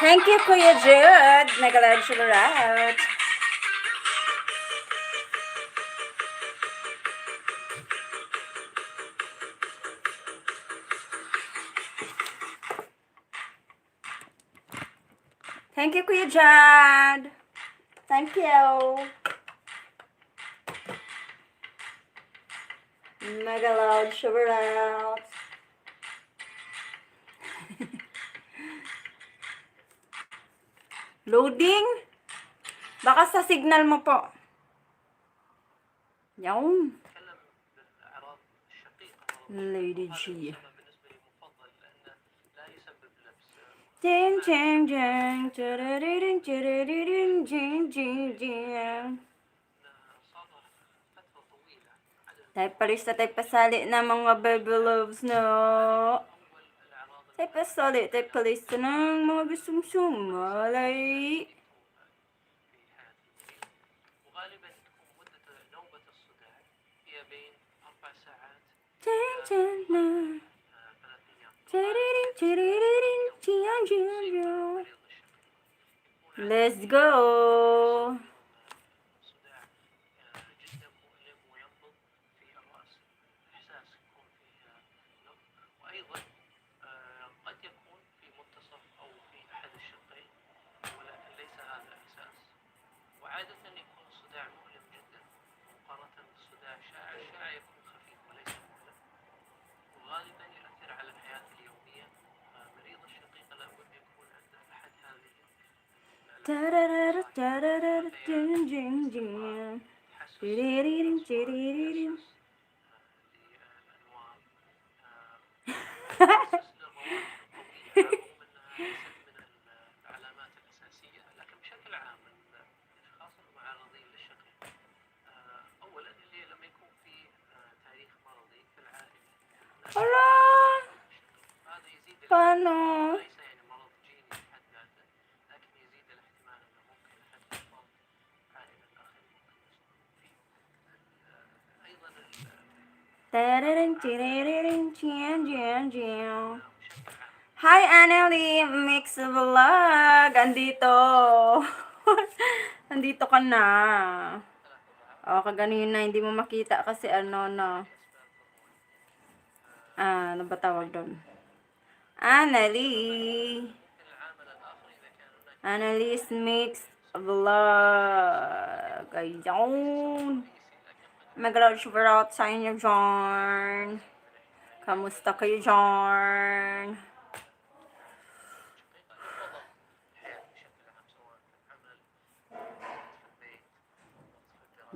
Thank you, Kuya Jude. Nag-love sugar out. Thank you, Kuya Jude. Thank you. Mega loud sugar out. Loading? Baka sa signal mo po. Yawn. Lady G. Jing jing jing jing jing jing jing. Tayo palista tayo pasali na mga baby loves no. Tayo pasali tayo palista ng mga gustong sumalay. Jing jing na. Let's go. Hala! Paano? Hi, Annelie! Mix vlog! Andito! Andito ka na. O, kaganina, hindi mo makita kasi ano, no. Ano ba tawag doon? Annelie! Annalie's Mix Vlog. Ayun! Mag-love shout out sa inyo, John. Kamusta kayo, John?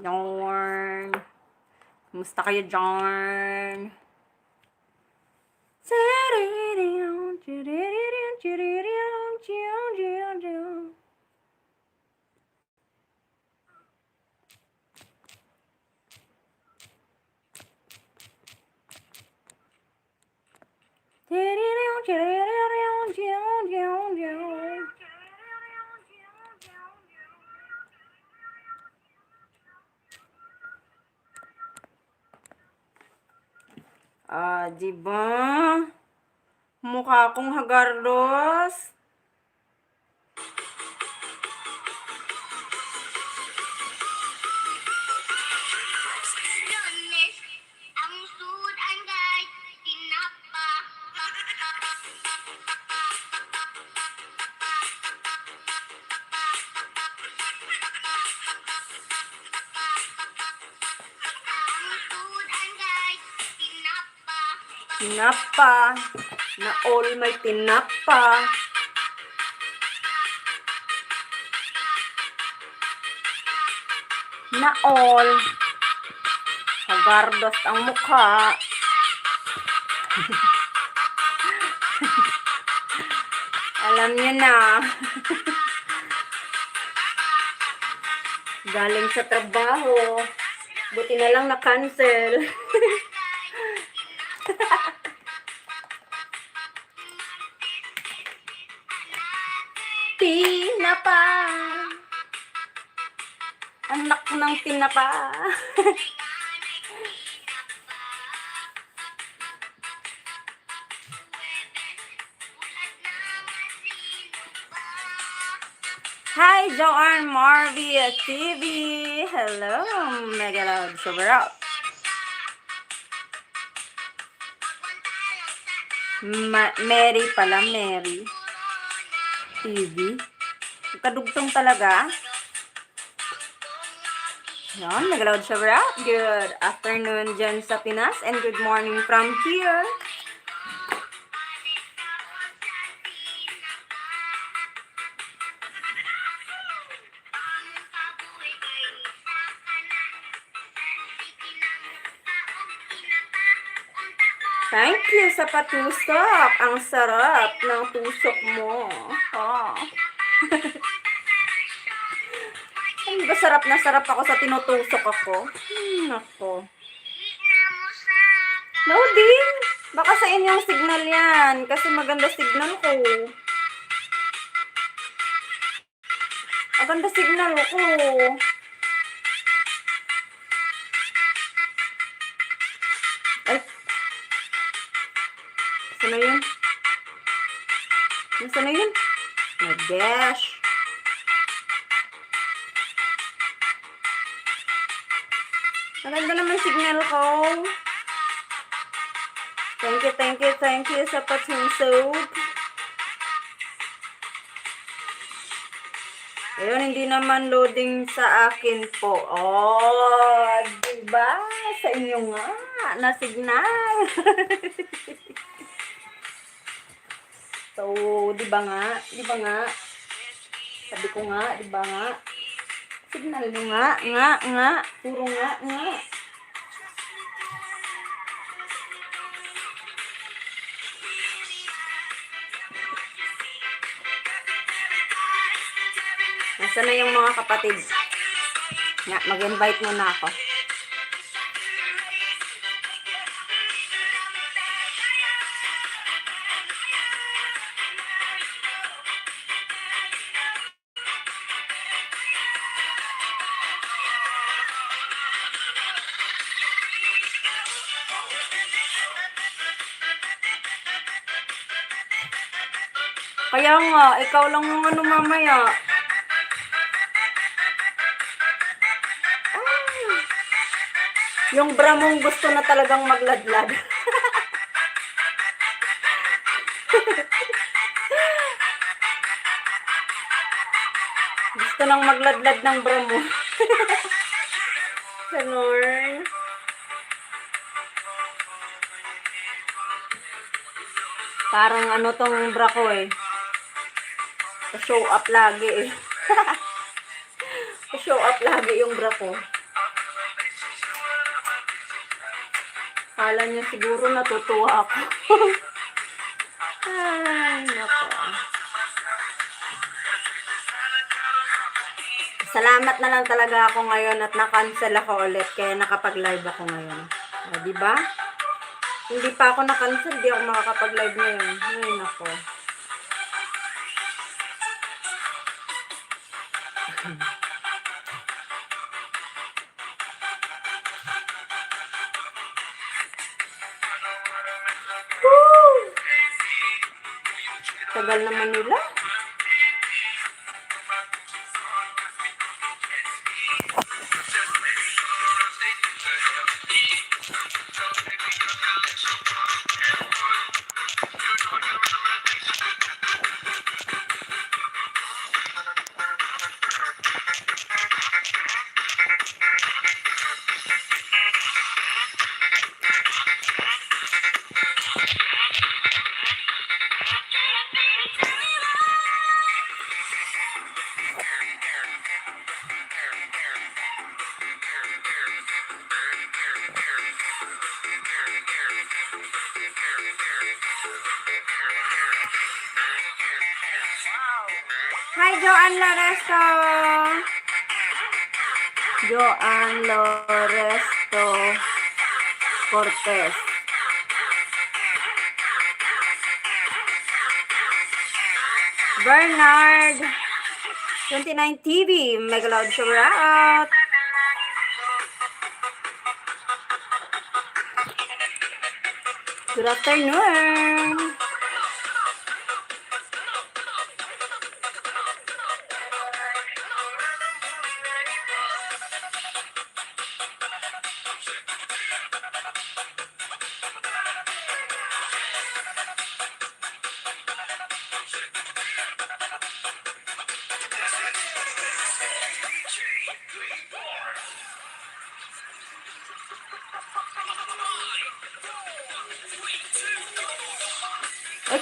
John. Kamusta kayo, John? Diba? Mukha akong hagardos. Tinapa. Na all may tinapa. Na all. Hagardos ang mukha. Alam niyo na. Galing sa trabaho. Buti na lang na-cancel. Tinapa. Anak ng tinapa. Hi, Joanne Marvy at TV. Hello, mega loud. Sober up. Mary pala, Mary. TV. Kadugtong talaga. Yan, mega loud. Sober up. Good afternoon dyan sa Pinas and good morning from here. Thank you sa patusok. Ang sarap ng tusok mo. Oh. Ay, ba sarap na sarap ako sa tinutusok ako? Nako. Loading! Baka sa inyong signal yan. Kasi maganda signal ko. Maganda signal ko. Ay. Saan na yun? Saan na yun? My gosh. Maganda naman signal ko. Thank you sa patusok. Ayun, hindi naman loading sa akin po. Oh, diba? Sa inyo nga, na signal. So, diba nga? Diba nga? Sabi ko nga, diba nga? Signal nyo nga. Puro nga. Nasaan na yung mga kapatid? Nga, mag-invite muna ako. Kaya nga, ikaw lang yung ano mamaya. Yung bra mong gusto na talagang magladlad. Gusto nang magladlad ng bra mo. Ganon. Parang ano tong bra ko eh. Pa-show up lagi eh. Pa-show up lagi yung bra ko. Kala niya siguro natutuwa ako. Ay, nako. Salamat na lang talaga ako ngayon at na-cancel ako ulit kaya nakapag-live ako ngayon. O, diba? Hindi pa ako na-cancel, di ako makakapag-live ngayon. Ay, nako. Tagal naman nila. Hi, Joanne Loresto. Joanne Loresto Cortez. Bernard 29 TV, mega loud shout out. Good afternoon.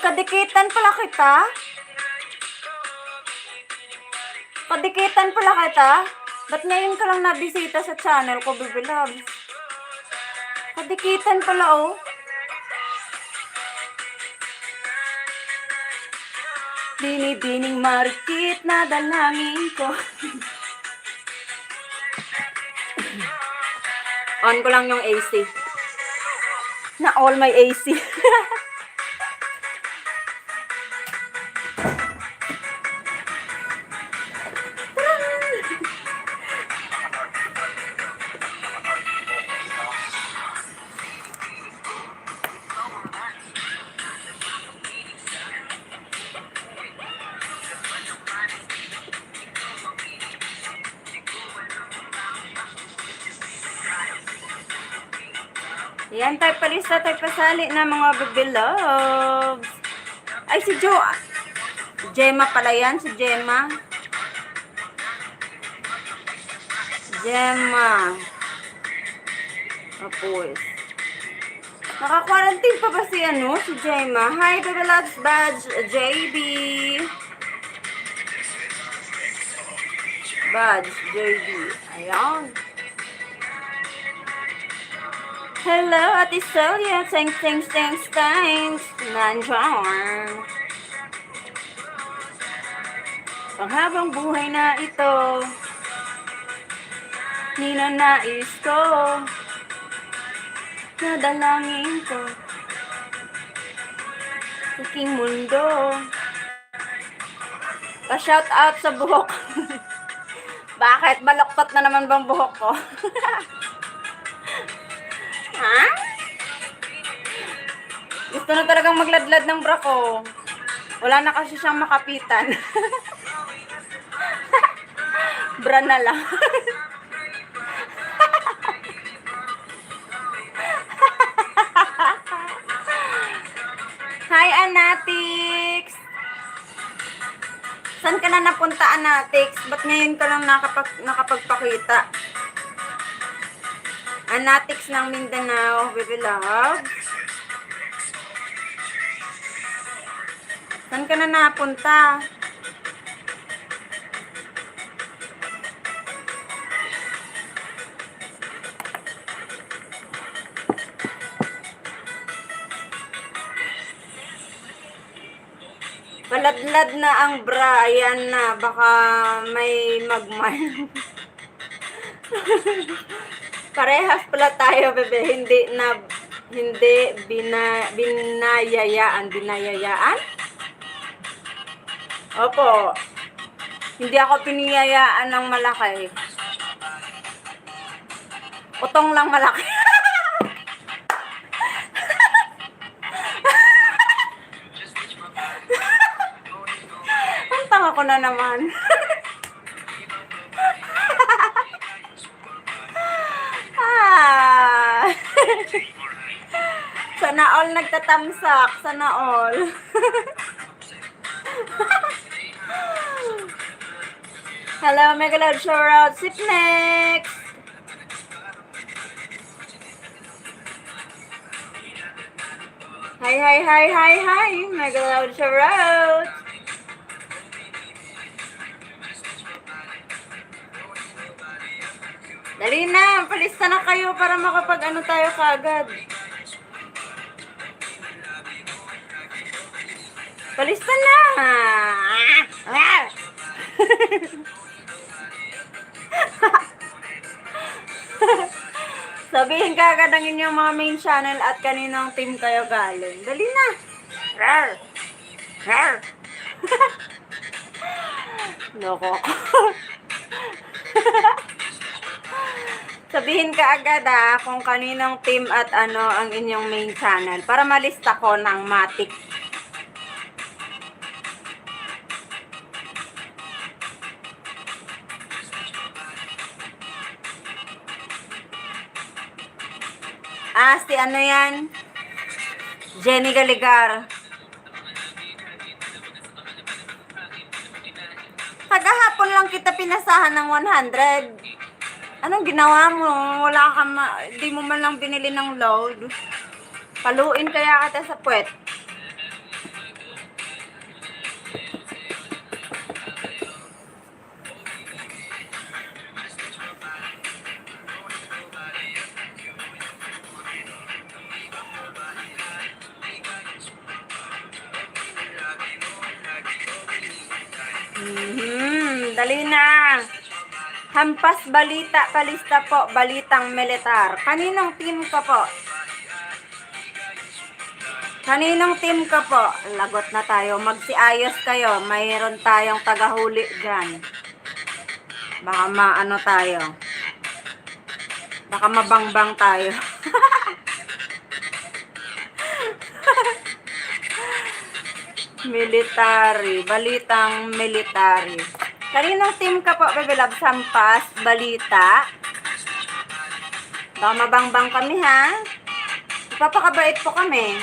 kadikitan pala kita. Kadikitan pala kita. Ba't ngayon ka lang nabisita sa channel ko, Baby Loves? Kadikitan pala, oh. Binibining marikit na dalangin ko. On ko lang yung AC. Na all my AC. Yan, tayo palista, tayo pasali na mga Baby Loves. Ay, si Gemma pala yan, si Gemma. Gemma. Tapos. Naka-quarantine pa ba si Gemma? Hi, Baby Loves Badge, JB. Badge, JB. Ayan. Hello, Ate Celia. Thanks. Nandiyan. Panghabang buhay na ito, ninanais ko, nadalangin ko, sa aking mundo. Pa-shout out sa buhok. Bakit? Baloktot na naman bang buhok ko? Ha? Gusto na talagang magladlad ng bra ko. Wala na kasi siyang makapitan. Bra na lang. Hi, Anatix! Saan ka na napunta, Anatix? Ba't ngayon ka lang nakapagpakita? Anatix ng Mindanao, Baby Love. Saan ka na napunta? Paladlad na ang bra. Ayan na. Baka may magmay. Parehas pala tayo, bebe. Hindi binayayaan. Binayayaan? Opo. Hindi ako piniyayaan ng malaki. Utong lang malaki. Ang tanga ko na naman. Sana all nagtatamsak. Sana all. Hello, Mega Love Show Out. Sit next. Hi. Mega Love Show Out. Dali na, palista na kayo para makapag-ano tayo kaagad. Palista na! Sabihin ka agad ang inyong mga main channel at kaninang team kayo galing. Dali na! Rar! Rar! Loko. Sabihin ka agad kung kaninong team at ano ang inyong main channel para malista ko ng matik. Si ano yan? Jenny Galigar. Kagahapon lang kita pinasahan ng 100. Anong ginawa mo? Wala ka di mo man lang binili ng load. Paluin kaya kita sa puwet. Dali na. Hampas balita, palista po, balitang militar. Kaninong team ka po? Kaninong team ka po? Lagot na tayo. Magsiayos kayo. Mayroon tayong tagahuli dyan. Baka maano tayo. Baka mabangbang tayo. Military. Balitang military. Kaninong team ka po, Bebe Love? Hampas balita. Baka mabangbang kami, ha? Ipapakabait po kami.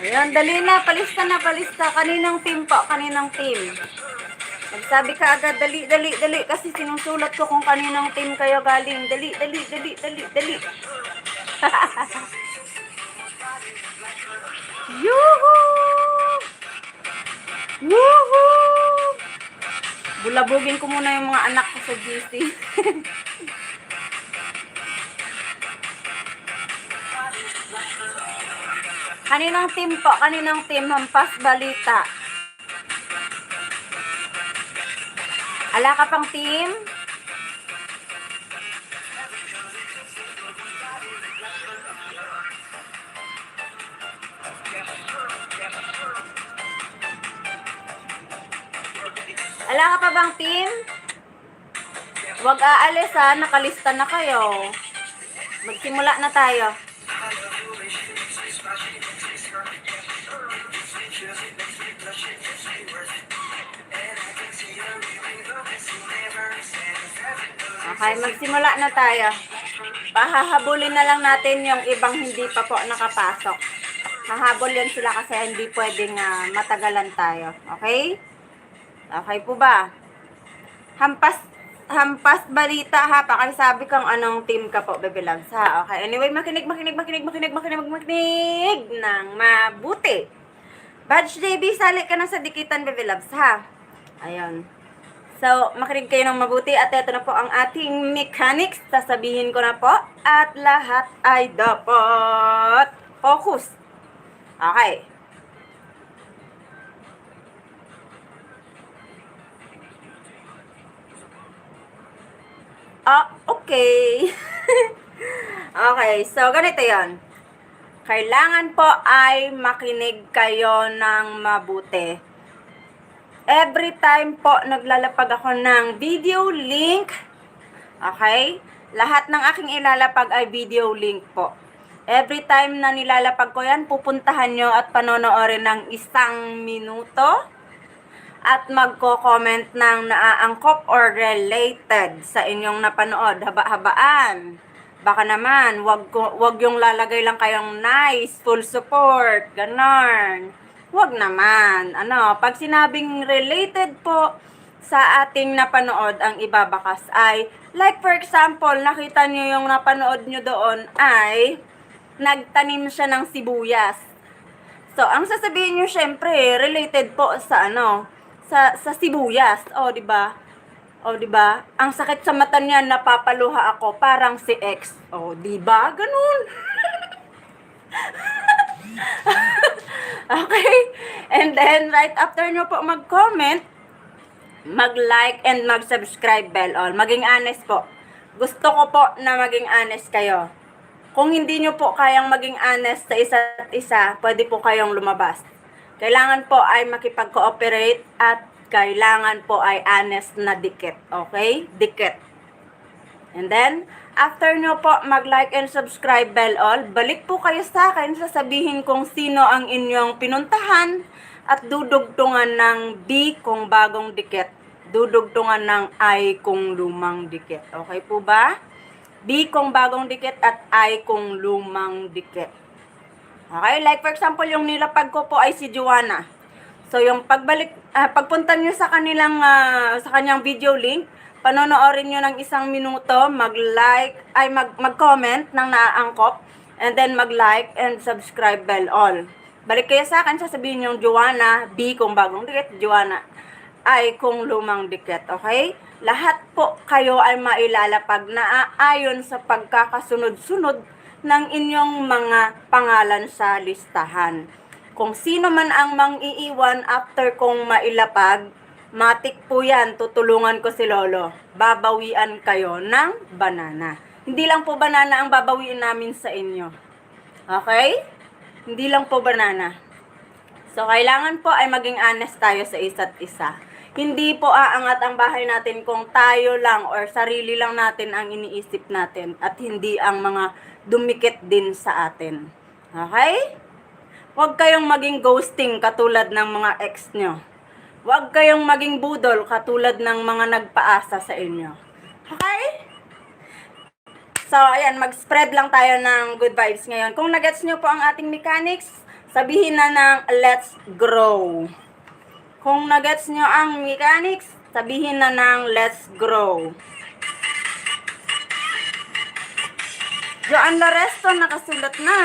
Ayun, dali na. Palista na, palista. Kaninang team po? Kaninang team? Magsabi ka agad, dali, dali, dali. Kasi sinusulat ko kung kaninang team kayo galing. Dali, dali, dali, dali, dali. Yuhuu! Woohoo! Bulabugin ko muna yung mga anak ko sa GC. Kaninang team po? Kaninang team? Hampas balita. Ala ka pang team? Ala ka pa bang team? Huwag aalis, ha. Nakalista na kayo. Magsimula na tayo. Okay, magsimula na tayo. Pahahabulin na lang natin yung ibang hindi pa po nakapasok. Hahabol yan sila kasi hindi pwedeng matagalan tayo. Okay? Okay po ba? Hampas balita, ha. Pakisabi kang anong team ka po, Bebe Loves, ha. Okay. Anyway, makinig ng mabuti. Badge JB, sali ka na sa dikitan, Bebe Loves, ha. Ayun. So, makinig kayo ng mabuti at ito na po ang ating mechanics. Sasabihin ko na po at lahat ay dapat focus. Okay. Okay. Okay, so ganito yon. Kailangan po ay makinig kayo ng mabuti. Every time po naglalapag ako ng video link, okay? Lahat ng aking ilalapag ay video link po. Every time na nilalapag ko yan, pupuntahan nyo at panonoorin ng 1 minuto at magko-comment ng naaangkop or related sa inyong napanood. Haba-habaan. Baka naman, wag yung lalagay lang kayong nice, full support, ganon. Wag naman. Pag sinabing related po sa ating napanood, ang ibabakas ay, like for example, nakita nyo yung napanood nyo doon ay nagtanim siya ng sibuyas. So, ang sasabihin nyo syempre, related po sa sa sibuyas. O, di ba? O, di ba? Ang sakit sa mata niya, napapaluha ako, parang si X. O, di ba? Ganun. Okay? And then, right after nyo po mag-comment, mag-like and mag-subscribe bell all. Maging honest po. Gusto ko po na maging honest kayo. Kung hindi nyo po kayang maging honest sa isa't isa, pwede po kayong lumabas. Kailangan po ay makipag-cooperate at kailangan po ay honest na dikit. Okay? Dikit. And then, after nyo po mag-like and subscribe bell all, balik po kayo sa akin, sasabihin kung sino ang inyong pinuntahan at dudugtungan ng B kung bagong dikit. Dudugtungan ng I kung lumang dikit. Okay po ba? B kung bagong dikit at I kung lumang dikit. Okay? Like for example, yung nilapag ko po ay si Joanna. So, yung pagpunta nyo sa sa kanyang video link, panonoorin nyo ng 1 minuto, mag-comment ng naaangkop, and then mag-like and subscribe bell all. Balik kayo sa akin, sasabihin yung Joanna, B kung bagong dikit, Joanna, I kung lumang dikit, okay? Lahat po kayo ay mailalapag na ayon sa pagkakasunod-sunod ng inyong mga pangalan sa listahan. Kung sino man ang mang-iiwan after kong mailapag, matik po yan, tutulungan ko si Lolo. Babawian kayo ng banana. Hindi lang po banana ang babawiin namin sa inyo. Okay? Hindi lang po banana. So, kailangan po ay maging honest tayo sa isa't isa. Hindi po aangat ang bahay natin kung tayo lang or sarili lang natin ang iniisip natin at hindi ang mga dumikit din sa atin. Okay? Huwag kayong maging ghosting katulad ng mga ex nyo. Huwag kayong maging budol katulad ng mga nagpaasa sa inyo. Okay? So, ayan, mag-spread lang tayo ng good vibes ngayon. Kung nagets nyo po ang ating mechanics, sabihin na ng let's grow. Kung nagets nyo ang mechanics, sabihin na ng let's grow. Joan Loresto, nakasulat na.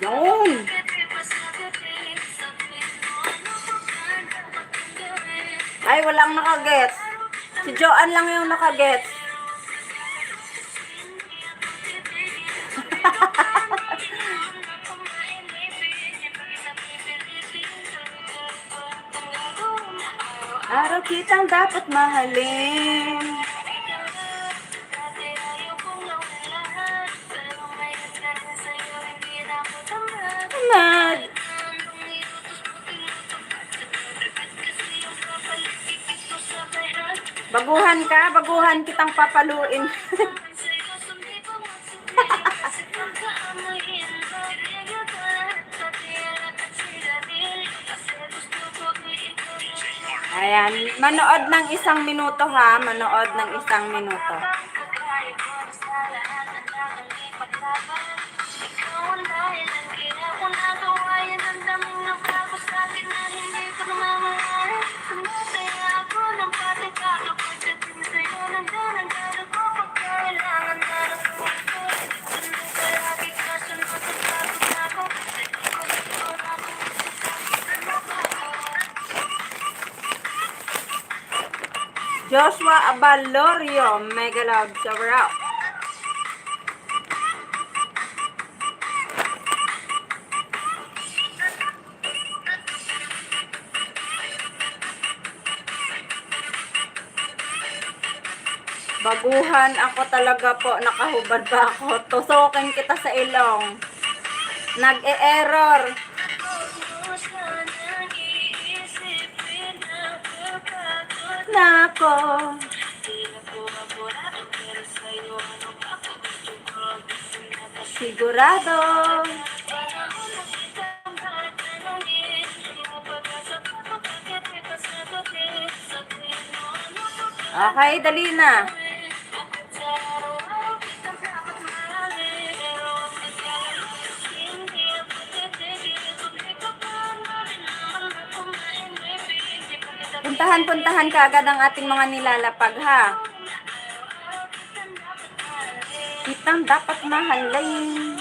Yun. Ay, walang nakagets. Si Joan lang yung nakagets. Araw kitang dapat mahalin. Tamad. Baguhan kitang papaluin. Ayan, manood ng 1 minuto ha, manood ng 1 minuto. Joshua Abalorio, mega love, shower out. Baguhan ako talaga po, nakahubad pa ako. Tusokin kita sa ilong. Nag-e-error. Nako. Sigurado. Okay, dali na. Puntahan ka agad ang ating mga nilalapag ha. Kitang dapat mahalin.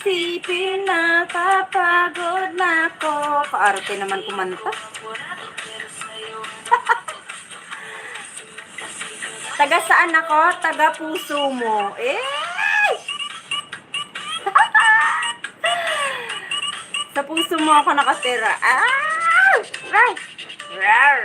Sipin na kapagod na ako. Kaarte naman kumanta. Taga saan ako? Taga puso mo. Sa puso mo ako nakatira. Rar! Rar!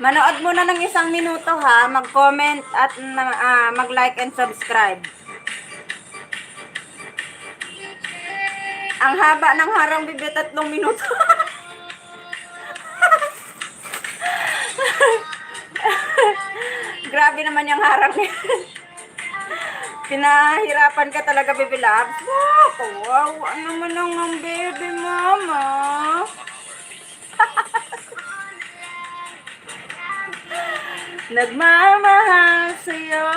Manood muna ng 1 minuto ha. Mag-comment at mag-like and subscribe. Ang haba ng harang bibig, 3 minuto. Grabe naman yung harang niya. Pinahirapan ka talaga, baby loves. Wow, kawawa naman ang baby mama. Nagmamahal sa'yo.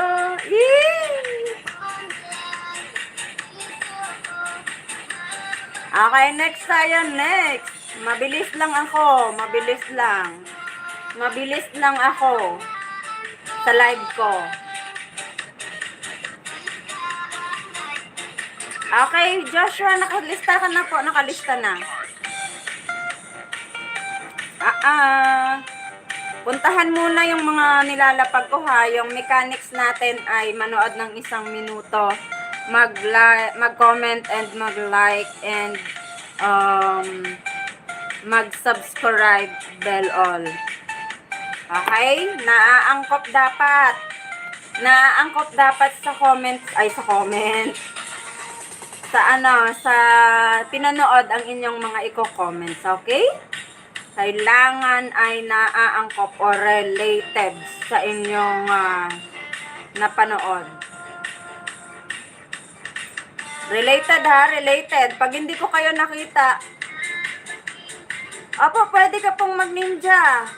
Okay, next tayo, next. Mabilis lang ako, mabilis lang. Mabilis lang ako sa live ko. Okay, Joshua, nakalista ka na po, nakalista na. Puntahan muna yung mga nilalapag ko ha. Yung mechanics natin ay manood ng 1 minuto. Mag-comment and mag-like and mag-subscribe bell all. Okay? Naaangkop dapat. Naaangkop dapat sa comment. Ay, sa comment. Sa pinanood ang inyong mga i-comments. Okay? Kailangan ay naaangkop o related sa inyong napanood. Related ha, related. Pag hindi ko kayo nakita, opo, pwede ka pong mag-ninja.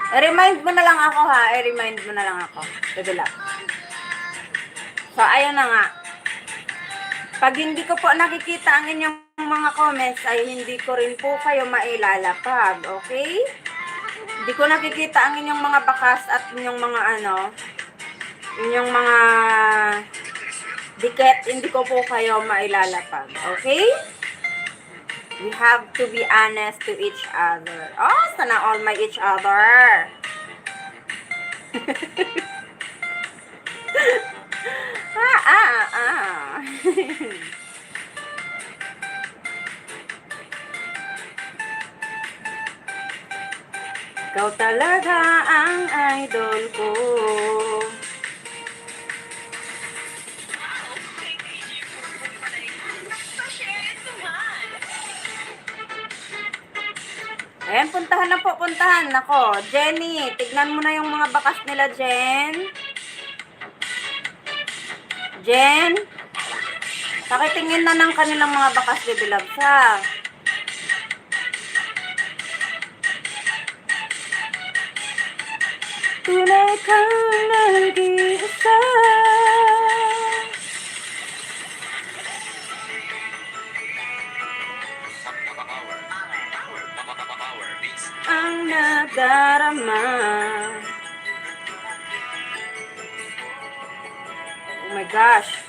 I-remind mo na lang ako ha. I-remind mo na lang ako. Develop. So, ayun na nga. Pag hindi ko po nakikita ang inyong mga comments, ay hindi ko rin po kayo mailalapag. Okay? Hindi ko nakikita ang inyong mga bakas at inyong mga inyong mga dikit. Hindi ko po kayo mailalapag. Okay? We have to be honest to each other. Oh, sana all my each other. Ikaw talaga ang idol ko. Ayan, puntahan na po, puntahan. Nako, Jenny, tignan mo na yung mga bakas nila, Jen. Jen, pakitingin na ng kanilang mga bakas, baby loves, ha? Tunay kang nag-iisa. Ang nadarama. Oh my gosh.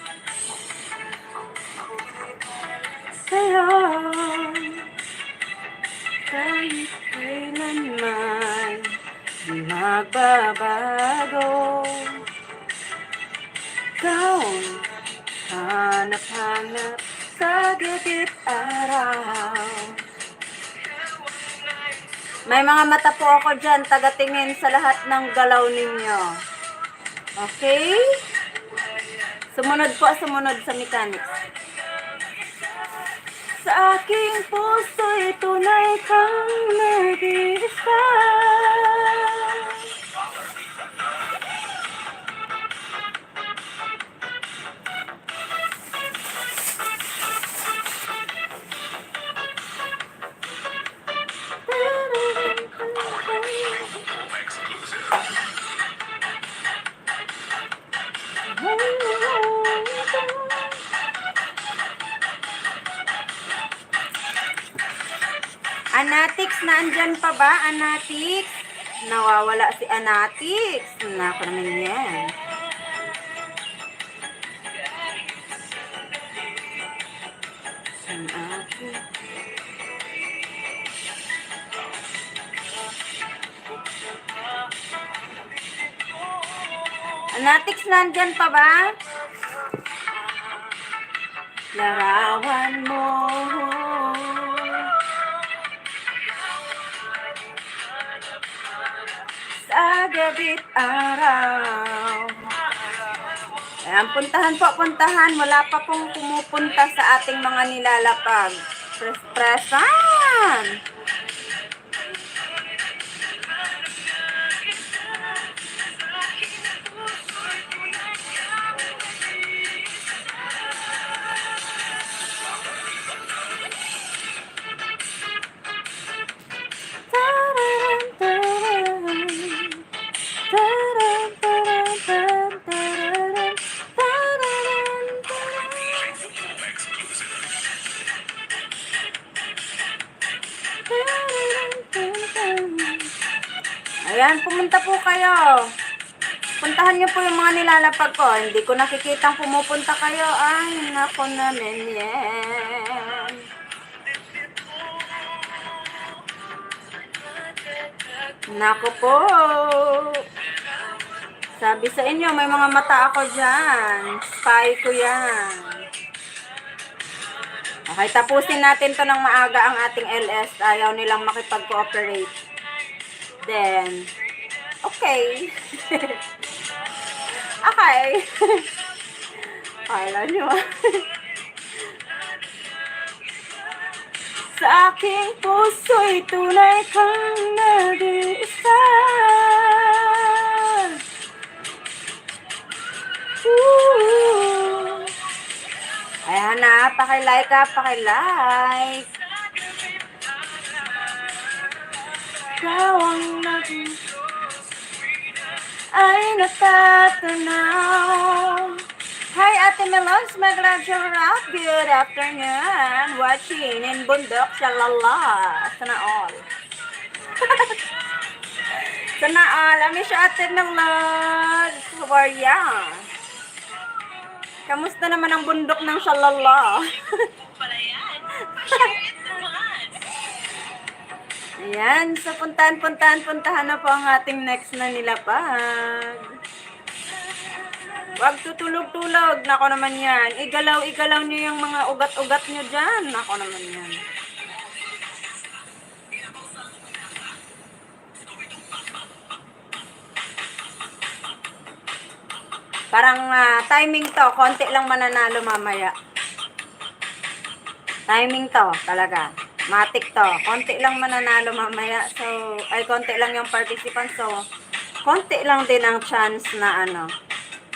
Sa'yo, kahit kailanman, di magbabago. Ikaw, hanap-hanap sa gitit araw. May mga mata po ako dyan, tagatingin sa lahat ng galaw ninyo. Okay? Sumunod po, sumunod sa mechanics. Sa aking puso'y tunay kang nag-iisa. Anatix, naandyan pa ba? Anatix? Nawawala si Anatix. Nako naman yan. Anatix. Anatix, naandyan pa ba? larawan mo. Sa gabi't araw. Ayan, puntahan. Wala pa pong pumupunta sa ating mga nilalapag. Presan! Ayan, pumunta po kayo. Puntahan niyo po yung mga nilalapag ko. Hindi ko nakikitang pumupunta kayo. Ay, nako naman yan. Nako po. Sabi sa inyo, may mga mata ako dyan. Spy ko yan. Okay, tapusin natin to ng maaga ang ating LS. Ayaw nilang makipag-cooperate. Then, okay. Okay. Kala nyo. Sa aking puso'y tunay kang nag-iisa. Ayan na, pakilike ka, pakilike. Ikaw ang naging ay natatanaw. Hi, Ate Melons, my glad you're out. Good afternoon. Watching in Bundok, shalala. Sana all. Sana all. I miss you, Ate Melons. How are ya? Kamusta naman ang bundok ng shalala? Ayan, so puntahan na po ang ating next na nilapag. Huwag tutulog-tulog. Nako naman yan. Igalaw nyo yung mga ugat-ugat nyo dyan. Nako naman yan. Parang timing to. Konti lang mananalo mamaya. Timing to talaga. Matik to. Konti lang mananalo mamaya. So, ay konti lang yung participants. So, konti lang din ang chance na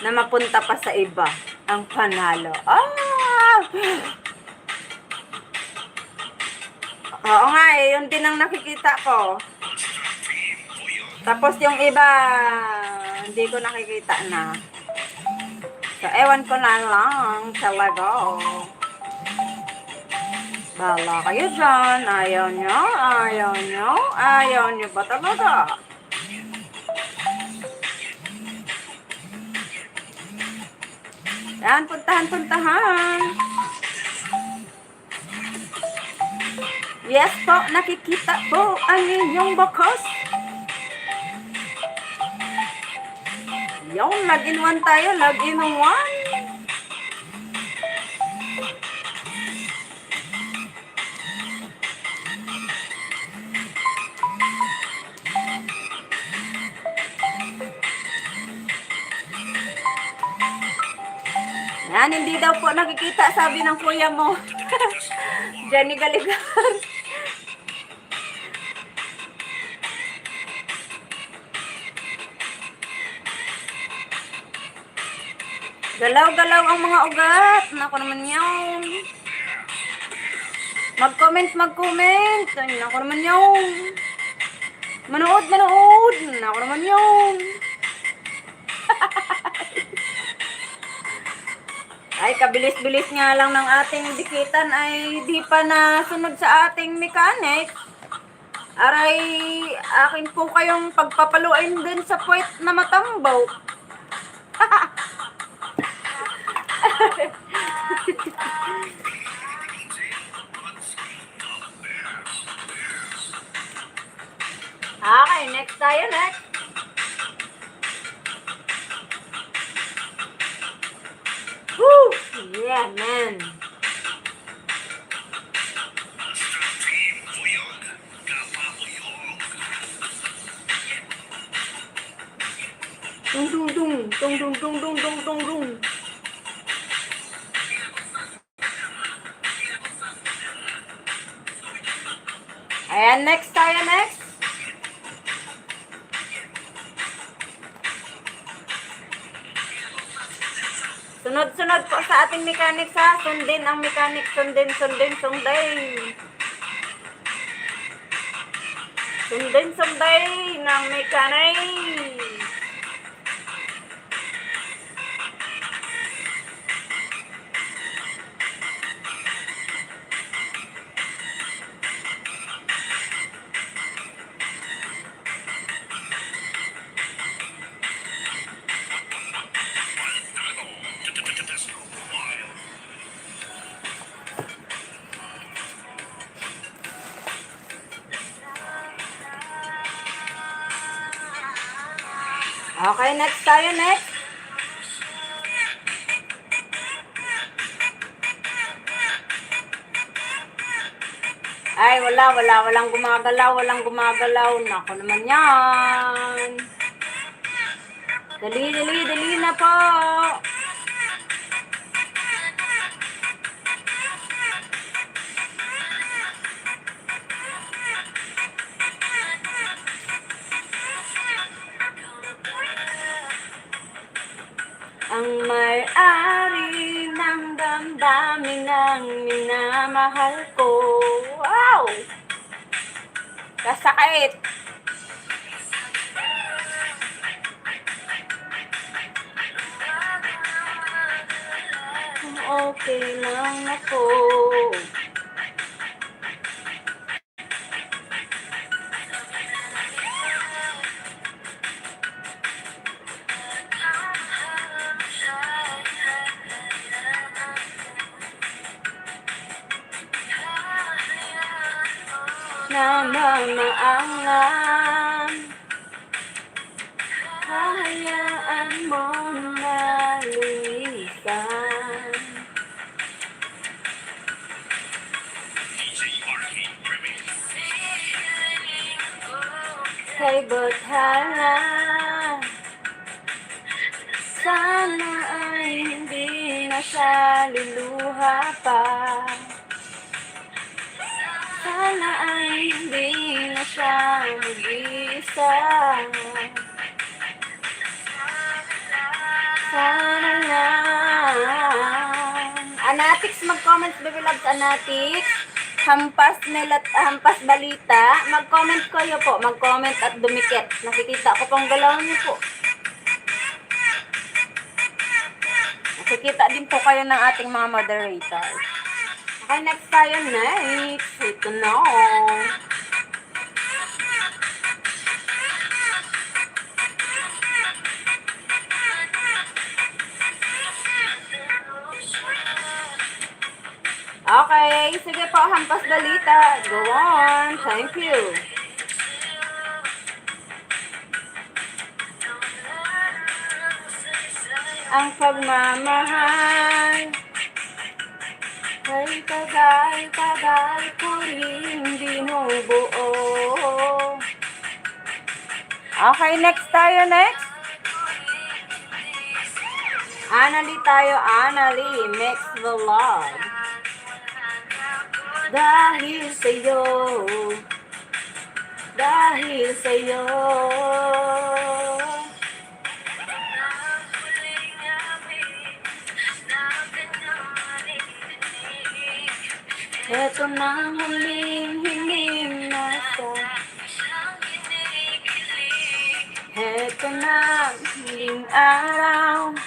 na mapunta pa sa iba ang panalo. Oo nga eh, yun din ang nakikita ko. Tapos yung iba, hindi ko nakikita na. So, ewan ko na lang talaga. Bahala kayo dyan. Ayaw nyo ba talaga? Yan, puntahan. Yes po, nakikita po ang inyong bukos. Yung log-in 1 tayo, log-in 1. Yan, hindi daw po nakikita, sabi ng kuya mo. Jenny Galigar. Galaw-galaw ang mga ugat. Naku naman yun. Mag-comment. Naku naman yun. Manood. Naku naman yun. Ay, kabilis-bilis nga lang ng ating dikitan ay di pa nasunod sa ating mechanic. Aray, akin po kayong pagpapaluin din sa puwet na matambaw. Okay, next tayo, next. Woo! Yeah, man. Dung dung dung, dung dung dung dung dung dung dung. Ayan, next tayo, next. Sunod-sunod po sa ating mechanics ha. Sundin ang mechanics. Sundin. Sundin ng mechanics. Okay, next tayo, next. Ay, walang gumagalaw. Nako naman yan. Dali na po. Ang may-ari ng damdamin ng minamahal ko. Wow! Kasakit. Okay lang ako. Namamaangan, hahayaan mo na lumisan. Kay Bathala, sana ay hindi na siya luluha pa. Sana ay hindi na siya mag-isa. Sana lang. Anatics, mag-comments, baby loves, Anatics. Hampas balita. Mag-comment kayo po. Mag-comment at dumikit. Nakikita ko pong galaw niyo po. Nakikita din po kayo ng ating mga moderators. Okay, next tayo, next. Ito na. Okay, sige po, hampas balita. Go on. Thank you. Ang pagmamahal ay tagal ko rin binubuo. Okay, next tayo, next. Anali tayo, Anali. Mix the love. Dahil sa'yo. Ito na ang huling na sa. Ito na ang huling araw.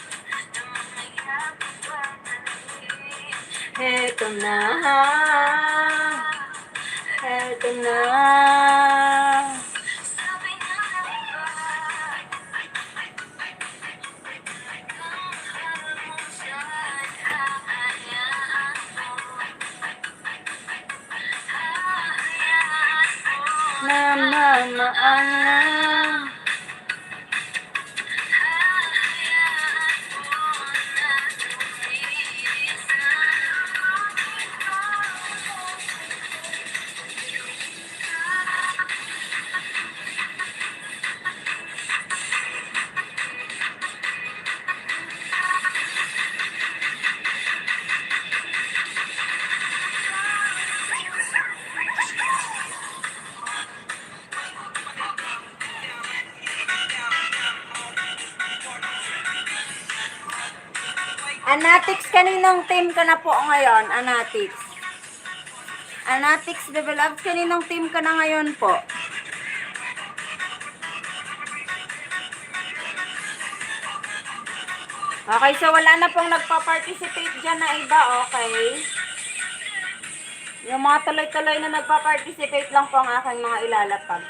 Ito na. Namamaangan. Anatics, kaninong team ka na po ngayon? Anatics. Anatics Develops, kaninong team ka na ngayon po? Okay, so wala na pong nagpa-participate dyan na iba, okay? Yung mga tuloy-tuloy na nagpa-participate lang po ang aking mga ilalapag.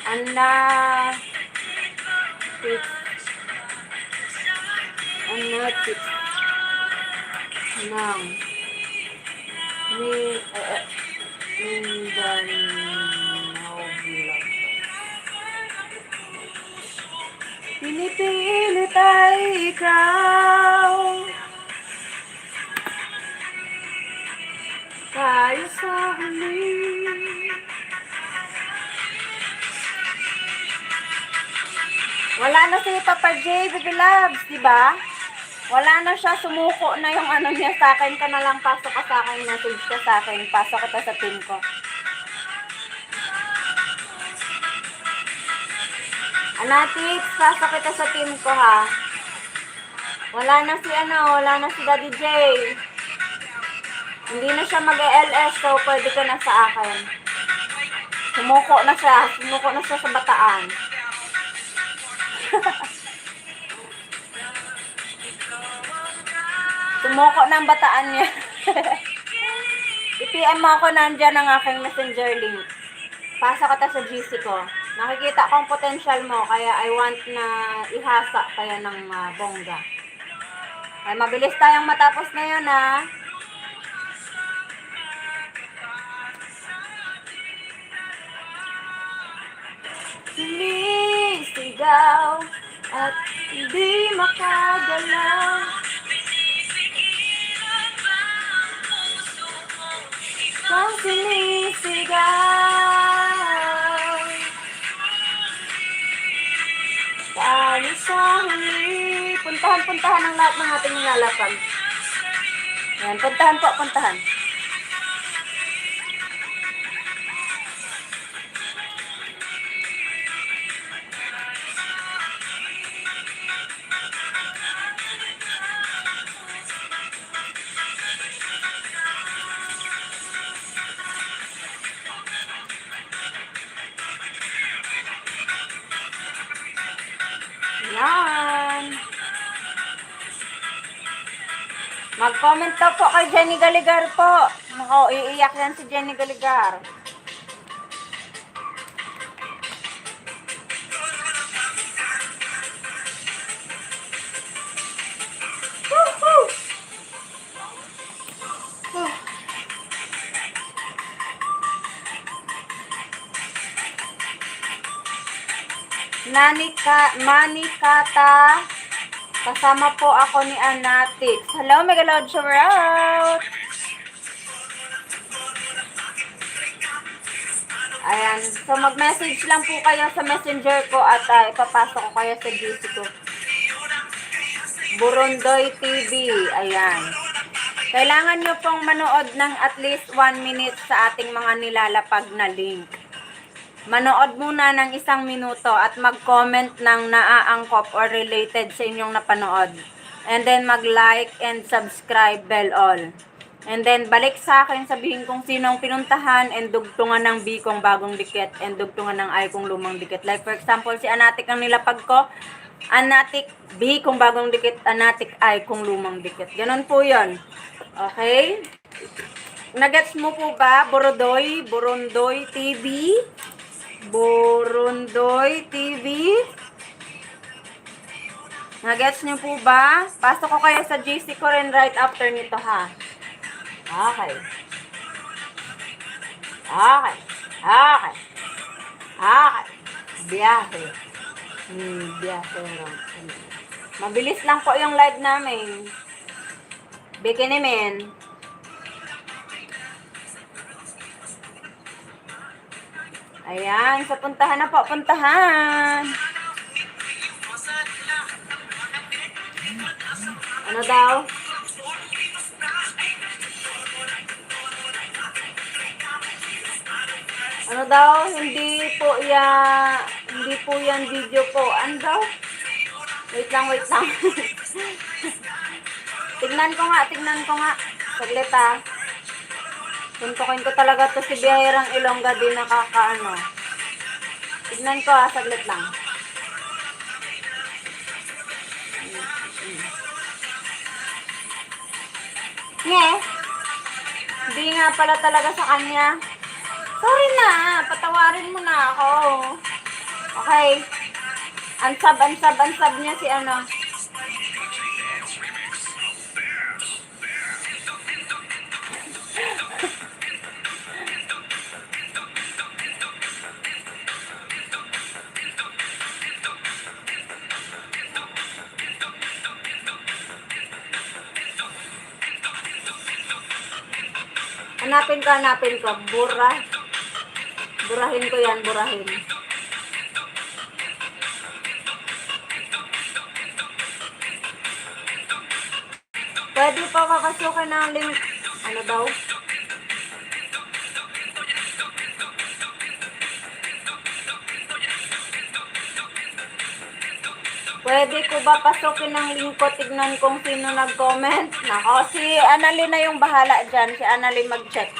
Anatics ng Mindanao Vlog. Pinipilit ay ikaw, tayo sa huli. Wala na si Papa J, Baby Loves, diba? Wala na siya, sumuko na yung ano niya sa akin. Ka na lang, pasok ka sa akin, message ka sa akin, pasok kita sa team ko. Anatics, pasok kita sa team ko ha. Wala na si Daddy J. Hindi na siya mag-LS, so pwede ka na sa akin. Sumuko na siya sa bataan. Sumuko ng bataan niya. I-PM mo ako, nandyan ang aking messenger link. Pasa ka sa GC ko. Nakikita ko ang potential mo, kaya I want na ihasa kaya ng bongga. Ay, mabilis tayong matapos na yun, ha? Sinisigaw at hindi makagalaw. Kung sinisigaw, tayo sa huli. Puntahan ang lahat ng ating nilalapag. Yan, puntahan. Yan. Mag-comment daw po kay Jenny Galigar po. Nako, iiyak yan si Jenny Galigar. Manikata, kasama po ako ni Anatics. Hello, mega loud shower out. Ayan, so mag-message lang po kayo sa messenger ko at ipapasok ko kayo sa GC ko. Burondoy TV, ayan. Kailangan nyo pong manood ng at least 1 minute sa ating mga nilalapag na link. Manood muna ng 1 minuto at mag-comment ng naaangkop or related sa inyong napanood. And then mag-like and subscribe bell all. And then balik sa akin, sabihin kung sinong pinuntahan and dugtungan ng B kong bagong dikit and dugtungan ng I kong lumang dikit. Like for example, si Anatic ang nilapag ko. Anatic B kung bagong dikit, Anatic I kung lumang dikit. Ganon po yun. Okay? Nagets mo po ba? Burondoy TV? Burondoy TV. Nagets niyo po ba? Pasok ko kayo sa GC ko rin right after nito, ha? Okay. Biyahe. Biyahe lang. Mabilis lang po yung live namin. Bikini men. Ayan, sa puntahan na po, puntahan. Ano daw? Ano daw? Hindi po yan video po. Ano daw? Wait lang, wait lang. Tignan ko nga. Saglit ah. Tuntukin ko talaga to si Biyahirang Ilongga din nakakaano. Tignan ko ah, saglit lang. Nye, hindi nga pala talaga sa kanya. Sorry na, patawarin mo na ako. Okay. Ansab niya si ano. Hanapin ko. Burahin ko yan, burahin. Pwede pa papasukin ng link. Ano daw? Pwede ko ba pasukin ng link ko? Tignan kung sino nag-comment. Nako, si Annalyn na yung bahala dyan. Si Annalyn mag-check.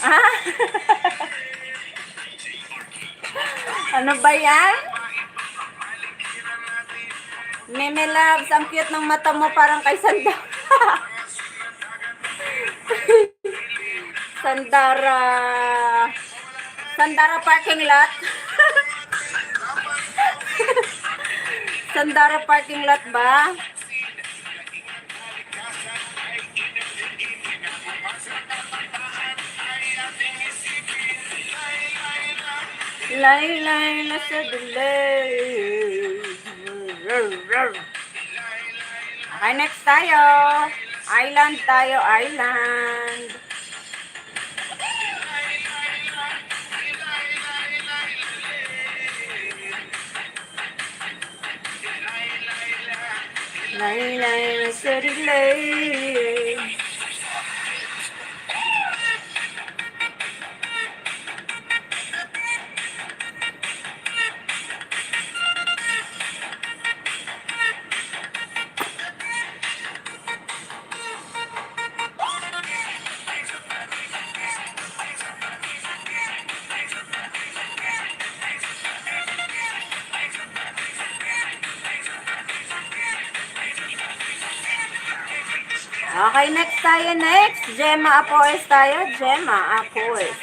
Ah? Ano ba yan? Meme Loves, ang cute ng mata mo parang kay Sandara. Sandara parking lot. Sandara parking lot ba? Laylay na sa delay. Okay, next tayo. Island tayo, island. Laylay na sa delay. Okay, next tayo. Gemma Apoes tayo. Gemma Apoes.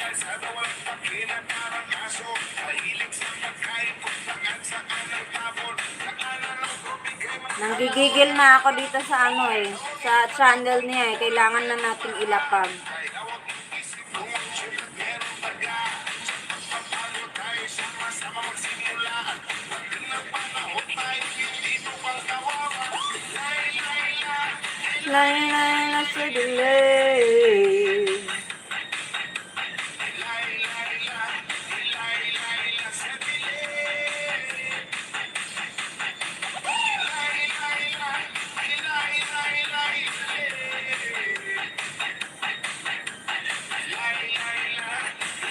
Nanggigigil na ako dito sa sa channel niya eh. Kailangan na natin ilapag. Laylay na sa delay.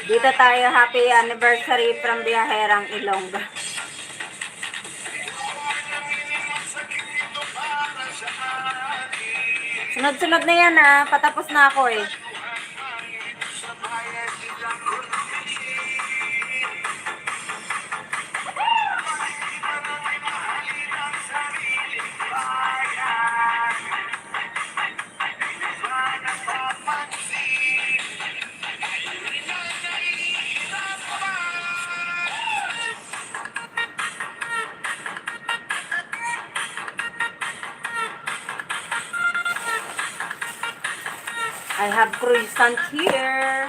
Dito tayo, happy anniversary from Biyahirang Ilongga. Sunod-sunod na yan patapos na ako eh. I have croissant here.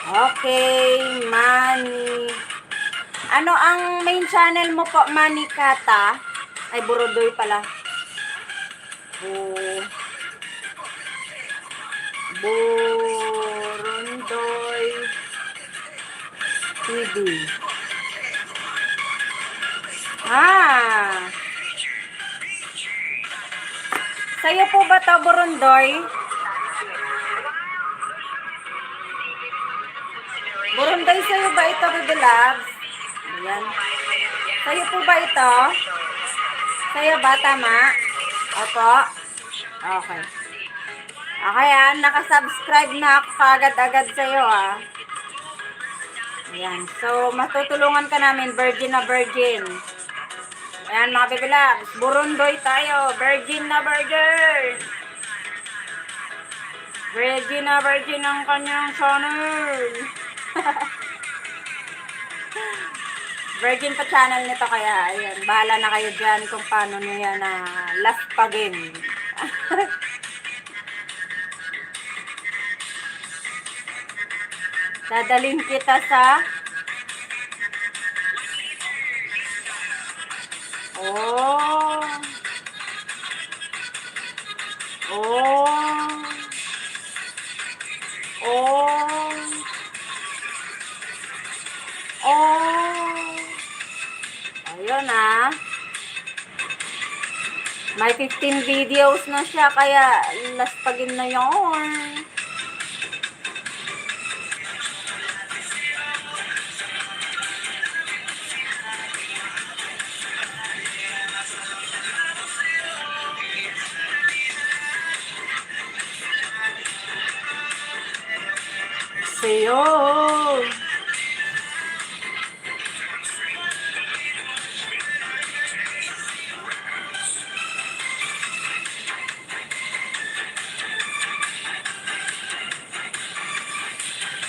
Okay, Manny. Ano ang main channel mo po, Manny Kata? Ay, Burudoy pala. Burundoy TV. Ah. Sa'yo po ba to, Burundoy? Burundoy, sa'yo ba ito, Baby Loves? Ayan. Sa'yo po ba ito? Sa'yo ba, tama? Opo. Okay. Okay, nakasubscribe na ako agad-agad sa'yo, Ayan. So, matutulungan ka namin, virgin na virgin. Ayan, mga Baby Loves. Burundoy tayo. Virgin na virgin. Virgin na virgin ang kanyang channel. Virgin pa channel nito, kaya ayan, bahala na kayo dyan kung paano nyo yan last pagin. Dadaling kita sa Oh. Ayun, may 15 videos na siya, kaya last pagin na yun. Sa'yo.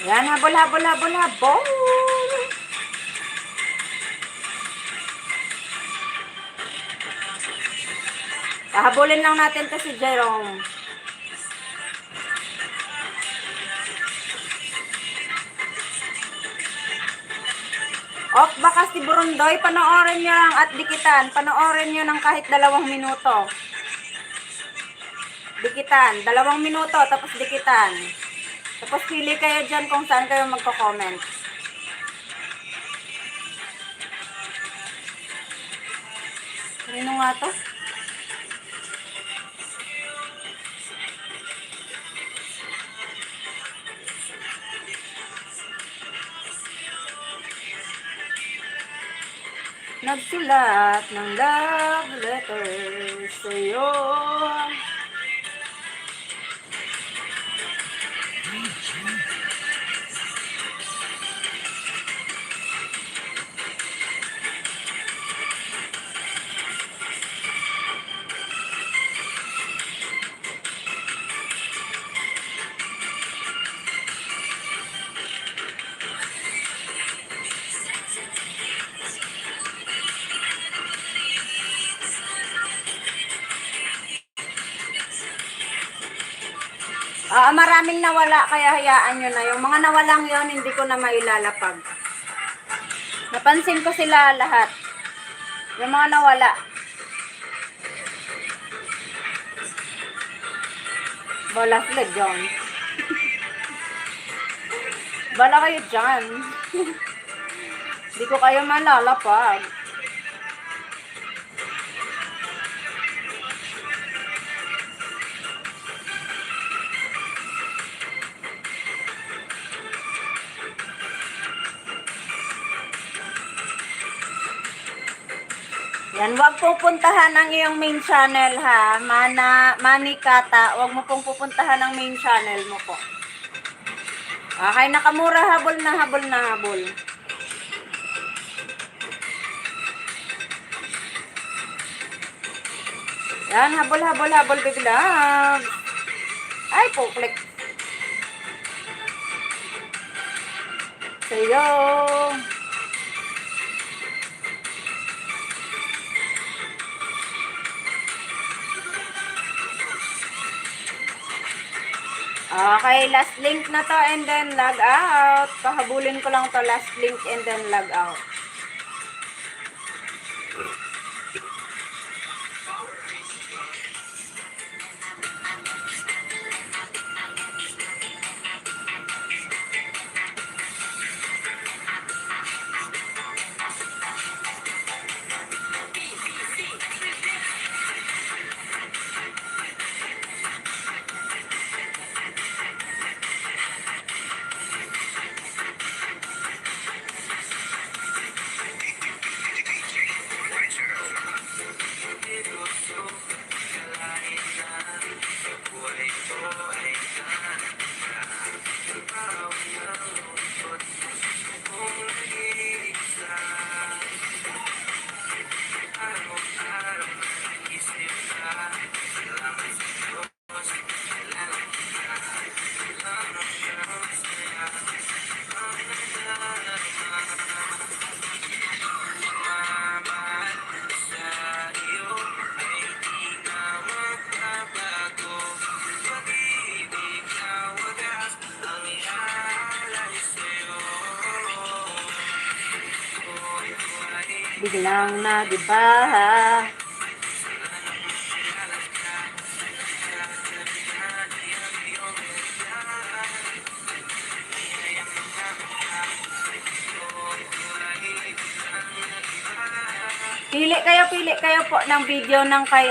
Yan, habol. Hahabulin lang natin to si Jerome. Off baka si Burundoy, panoorin nyo lang at dikitan. Panoorin nyo ng kahit 2 minuto. Dikitan, 2 minuto, tapos dikitan. Tapos pili kayo dyan kung saan kayo magko-comment. Ano nga to? Nagsulat ng love letter sa'yo. Maraming nawala, kaya hayaan nyo na. Yung mga nawalang yon hindi ko na mailalapag. Napansin ko sila lahat. Yung mga nawala. Bala sila dyan. Bala kayo dyan. Hindi ko kayo malalapag. Yan, wag pupuntahan ang iyong main channel ha. Manikata, wag mo pong pupuntahan ang main channel mo po. Okay, nakamura, habol na habol na habol. Yan, habol, habol, habol, baby love. Ay, puklik. Sa'yo. Okay, last link na to and then log out. Pahabulin ko lang to, last link and then log out. Biglang na, diba? Pili kayo po ng video ng kay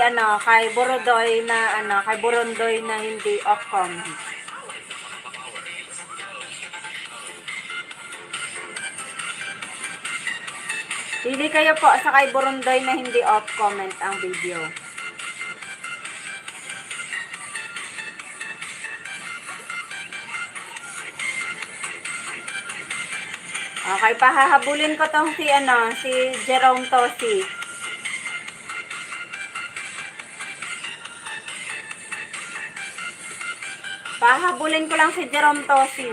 Burondoy na hindi off comment. Pili kayo po sa kay Burondoy na hindi off comment ang video. Okay, pahahabulin ko tong si Jerome Tosi. Pahabulin ko lang si Jerome Tosi.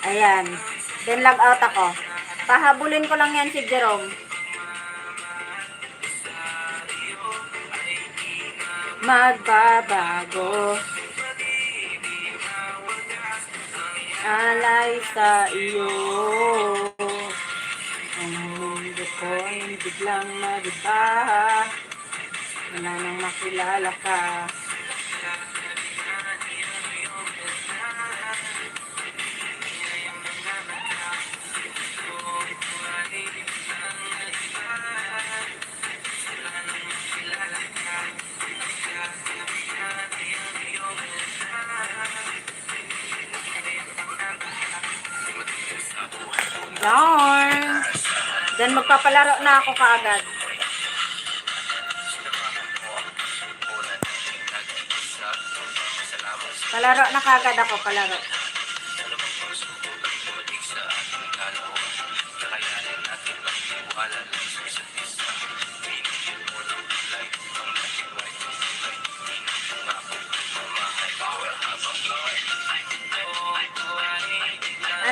Ayan. Then log out ako. Pahabulin ko lang yan si Jerome. Magbabago. Alay sa iyo. Ang mundo ko ay biglang nagba. Wala nang makilala ka. Darn. Then magpapalaro na ako kaagad. Palaro na kaagad ako, palaro.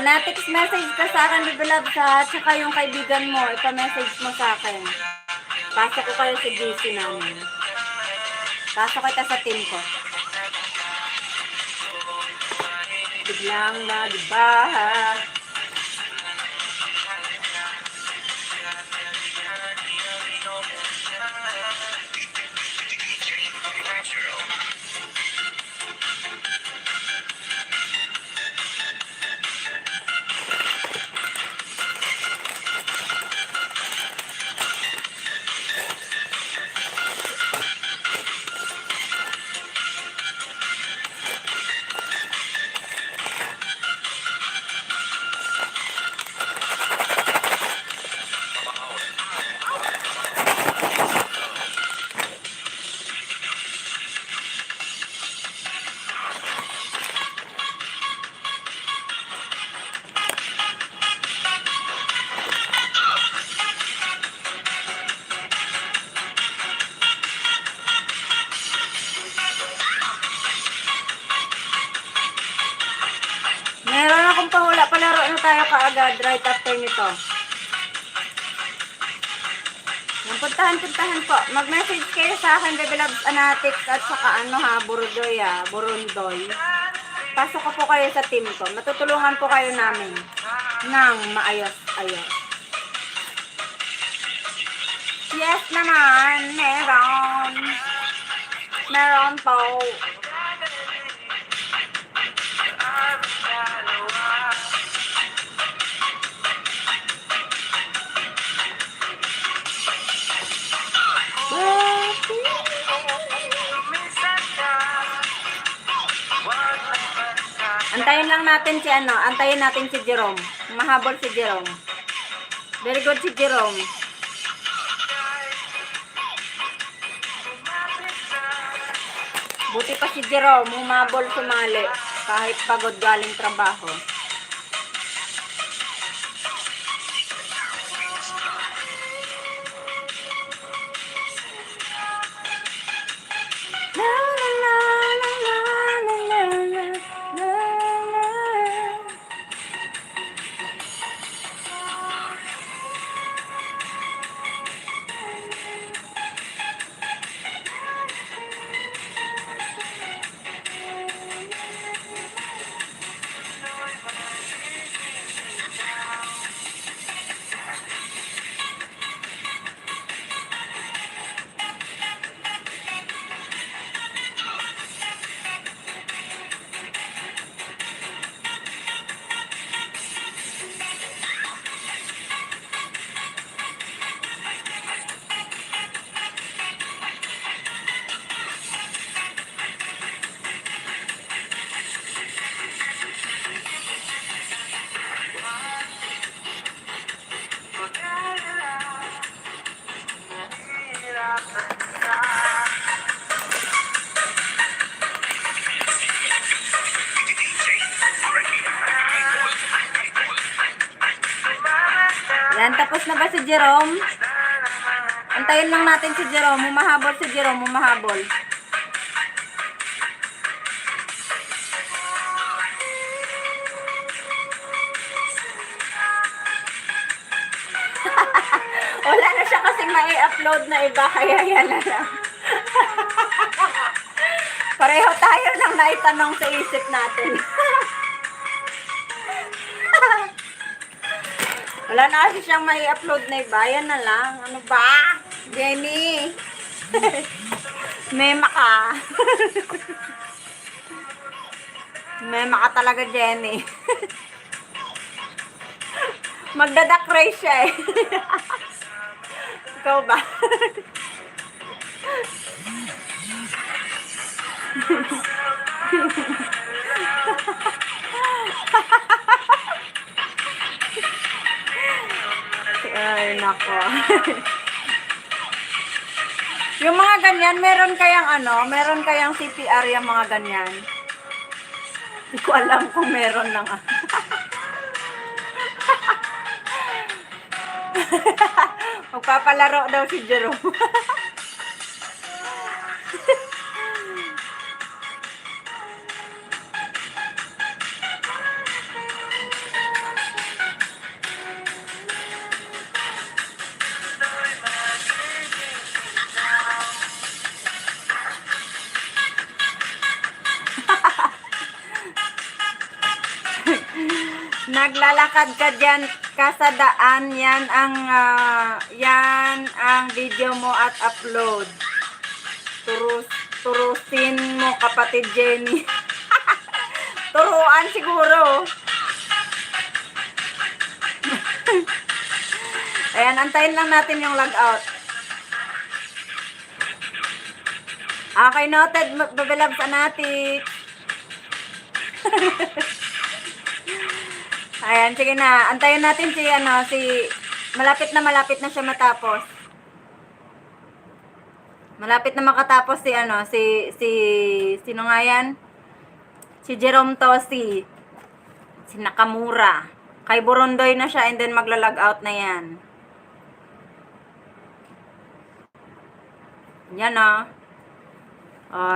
Na-text message ka sa akin, Baby Love, sa tsaka yung kaibigan mo, ipa-message mo sa akin. Pasok ko kayo sa GC namin. Pasok kita sa team ko. Biglang na, diba? agad right after nito. Puntahan po. Mag-message kayo sa akin, Baby Loves Anatics at saka Burundoy. Pasok ko po kayo sa team ko. Matutulungan po kayo namin ng maayos-ayos. Yes naman, meron. Meron po. Antayin lang natin antayin natin si Jerome. Mahabol si Jerome. Very good si Jerome. Buti pa si Jerome, humabol sumali kahit pagod galing trabaho. Yan, tapos na ba si Jerome? Antayin lang natin si Jerome. Humahabol si Jerome, humahabol. Wala na siya kasing mai-upload na iba, kaya yan na lang. Pareho tayo nang naitanong sa isip natin. Wala na kasi siyang mai-upload na iba. Yan na lang. Ano ba? Jenny. Mema ka. Mema ka talaga, Jenny. Magdadak race siya eh. Ikaw ba? Ay, nako. Yung mga ganyan, meron kayang CPR yung mga ganyan. Hindi ko alam kung meron lang. Magpapalaro daw si Jerome. Naglalakad ka dyan ka sa daan, yan ang video mo at upload. Turusin mo, kapatid Jenny. Turuan siguro. Ayan, antayin lang natin yung logout. Okay, noted, Baby Loves Anatics. Ayan, sige na. Antayin natin malapit na siya matapos. Malapit na makatapos sino nga yan? Si Jerome Tosi. Si Nakamura. Kay Burundoy na siya and then magla-log out na yan. Yan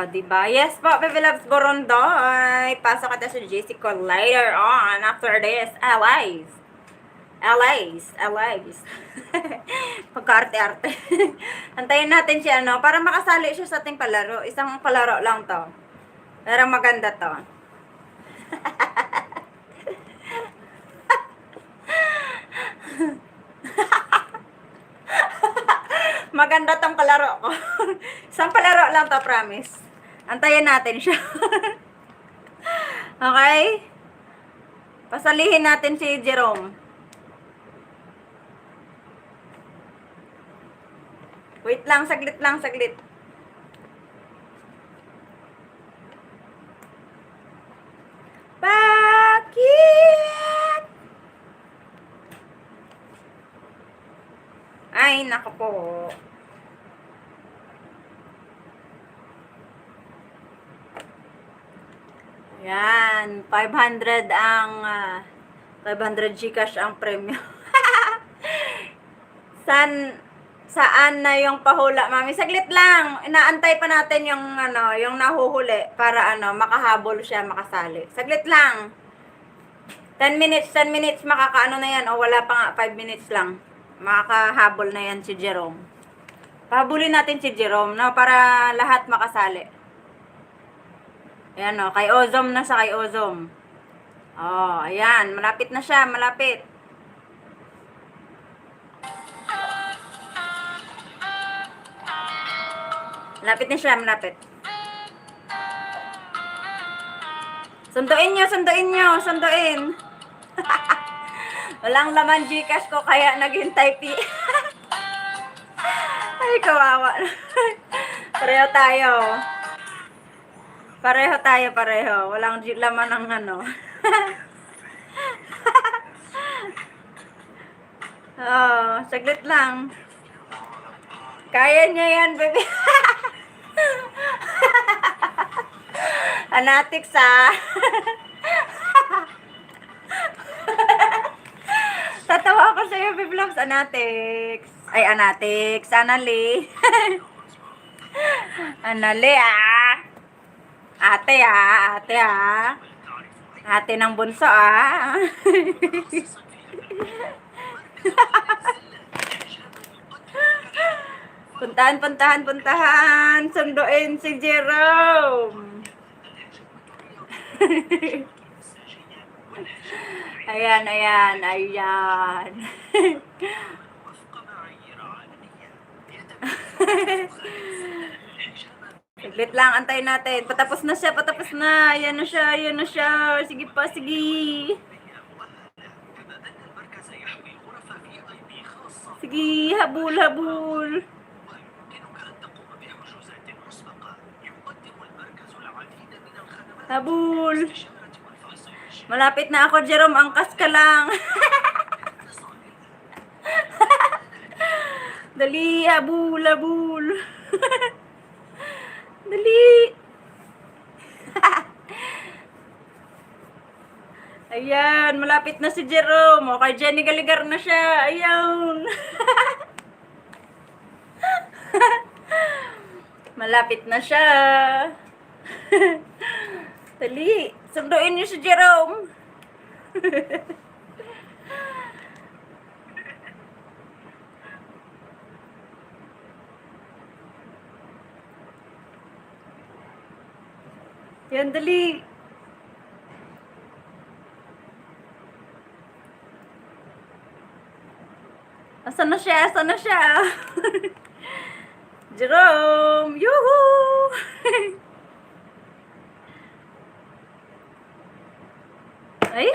diba? Yes po, Baby Loves Burundoy. Pasok ka sa GC ko later on after this. Live. Alice, Alice. Pagkaarte-arte. Antayin natin siya, ano, para makasali siya sa ating palaro. Isang palaro lang to. Pero maganda to. Maganda tong palaro ko. Isang palaro lang to, promise. Antayin natin siya. Okay? Pasalihin natin si Jerome. Wait lang, saglit lang, saglit. Bakit? Ay, nako po. Yan, 500 ang 500 Gcash ang premium. Saan na yung pahula, mami? Saglit lang. Inaantay pa natin yung ano, yung nahuhuli para ano, makahabol siya, makasali. Saglit lang. 10 minutes makakaano na yan. O wala pa nga, 5 minutes lang. Makakahabol na yan si Jerome. Pahabulin natin si Jerome, no, para lahat makasali. Ayan o, kay Ozom na sa kay Ozom. Oh, ayan, malapit na siya, malapit. Malapit na siya, malapit. Sunduin nyo, sunduin nyo, sunduin. Walang laman Gcash ko, kaya naghintay pi. Ay, kawawa. Pareho tayo. Pareho. Walang laman ng ano. Oh, saglit lang. Kaya niya yan, baby. Anatics, ah. Tatawa ako sa'yo, Biblogs. Anatics. Ay, Anatics. Anali. Anali, ah. Ate, ah. Ate, ah. Ate ng bunso, ah. Puntahan. Sunduin si Jerome. Ayan. Saglit lang, antayin natin. Patapos na siya. Ayan na siya. Sige pa, sige. Sige, habul. Habul. Malapit na ako, Jerome. Angkas ka lang. Dali, habul. Dali. Ayan, malapit na si Jerome. O, kay Jenny Galigar na siya. Ayan. Malapit na siya. Dali, sunduin niyo si Jerome. Yan, dali. Asan na siya? Jerome! Yoo-hoo! Ay?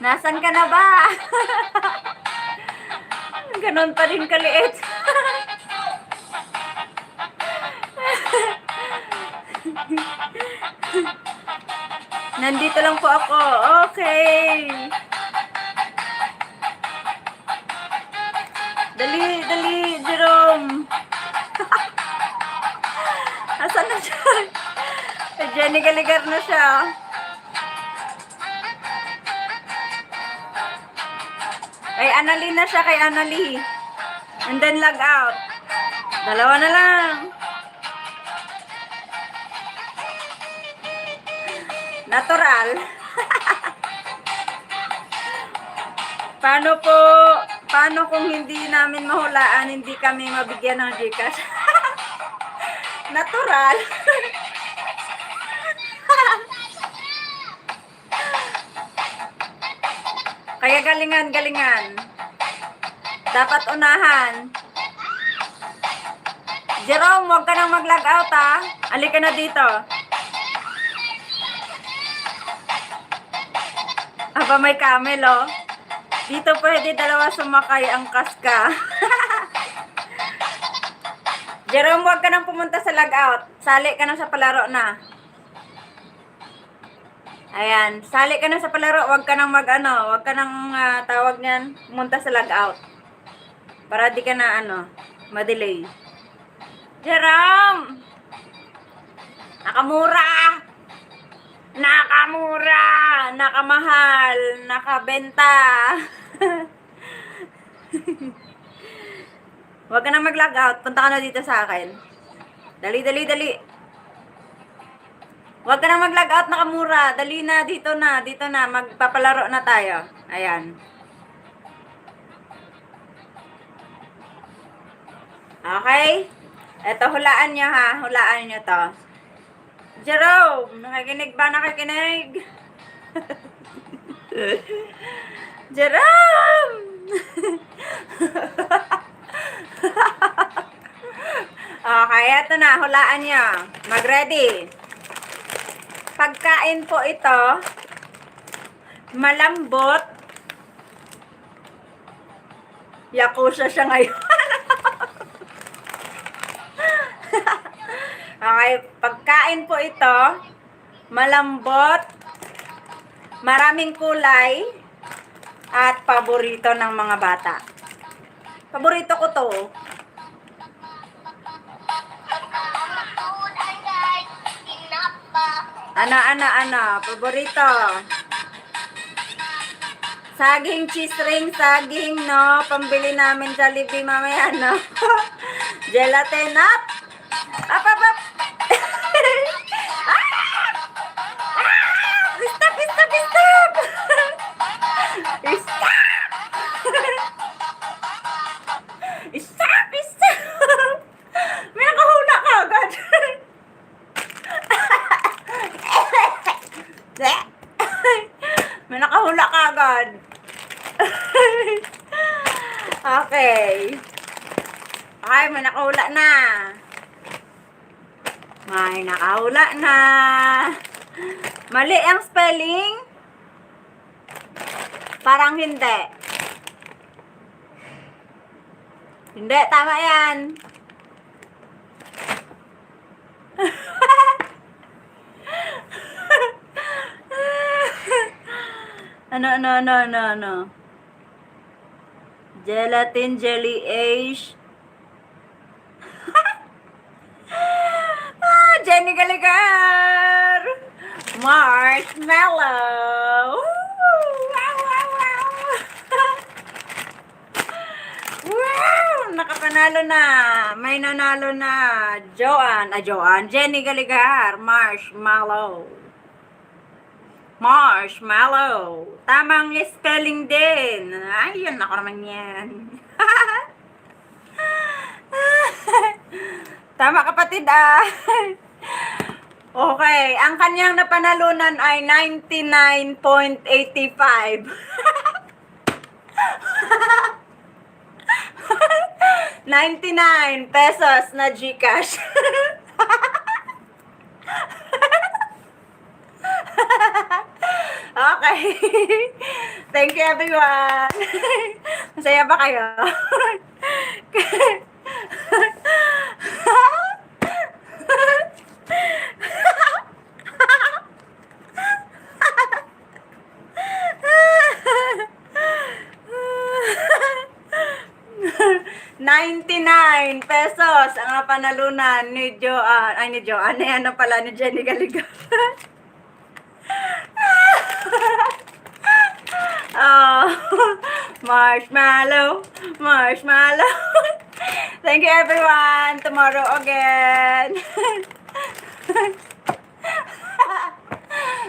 Nasaan ka na ba? Ganon pa rin kaliit. Nandito lang po ako. Okay. Dali, Jerome. Asan na siya? Jenny Galigar na siya. Kay Anali na siya, kay Anali. And then log out. Dalawa na lang. Natural. Paano po, paano kung hindi namin mahulaan, hindi kami mabigyan ng Gcash? Natural. Kaya galingan, galingan. Dapat unahan. Jerome, huwag ka nang mag-log out ha. Alika na dito. Aba, may camel oh. Dito pwede dalawa sumakay, angkas ka. Jerome, huwag ka nang pumunta sa log out. Sali ka na sa palaro na. Ayan, sali ka na sa palaro. Huwag ka nang huwag ka nang tawag niyan, pumunta sa log out. Para di ka na madelay. Jerome! Nakamura! Nakamura! Nakamahal! Nakabenta! Huwag ka na mag-log out. Punta ka na dito sa akin. Dali, dali, dali. Huwag ka na mag-log out, Nakamura. Dali na, dito na, dito na. Magpapalaro na tayo. Ayan. Okay? Eto, hulaan nyo ha. Hulaan nyo to. Jerome, nakikinig ba? Nakikinig? Jerome! Okay, eto na. Hulaan nyo. Mag-ready. Pagkain po ito, malambot. Yakuza siya ngayon. Okay, pagkain po ito, malambot, maraming kulay, at paborito ng mga bata. Paborito ko to. Ano, paborito. Saging cheese ring, saging, no? Pambili namin Jollibee mamaya, no? Gelatin up. Up, up, up. Stop, stop, stop. Stop. Stop, stop. May nakahula ka agad. May nakahula ka agad. Okay. Okay, may nakahula na. May nakahula na. Mali ang spelling. Parang hindi. Hindi, tama yan. Ano. Gelatin, jelly, age. Jenny Galigar. Marshmallow. Wow, wow, wow. Wow, nakapanalo na. May nanalo na. Joanne. Jenny Galigar. Marshmallow. Tamang spelling din. Ayun, ako naman yan. Tama, kapatid ah. Okay, ang kanyang napanalunan ay 99.85. 99 pesos na Gcash. Okay. Thank you everyone. Masaya ba kayo? $99 pesos ang napanalunan ni Joanne. Ano pala ni Jenny Galigar. Oh, marshmallow. Thank you everyone. Tomorrow again.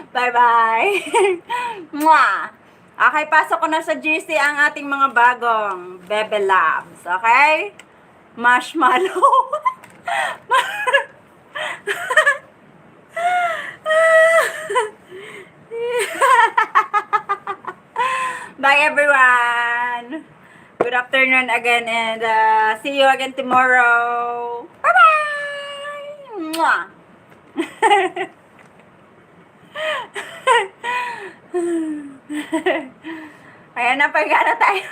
Bye-bye. Mwah! Okay, pasok ko na sa GC ang ating mga bagong Bebe Labs. Okay? Marshmallow. Bye everyone. Good afternoon again and see you again tomorrow. Bye-bye. Mwah. Ayan na, pagkana tayo.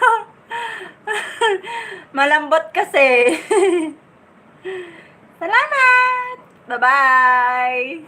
Malambot kasi. Salamat. Bye-bye.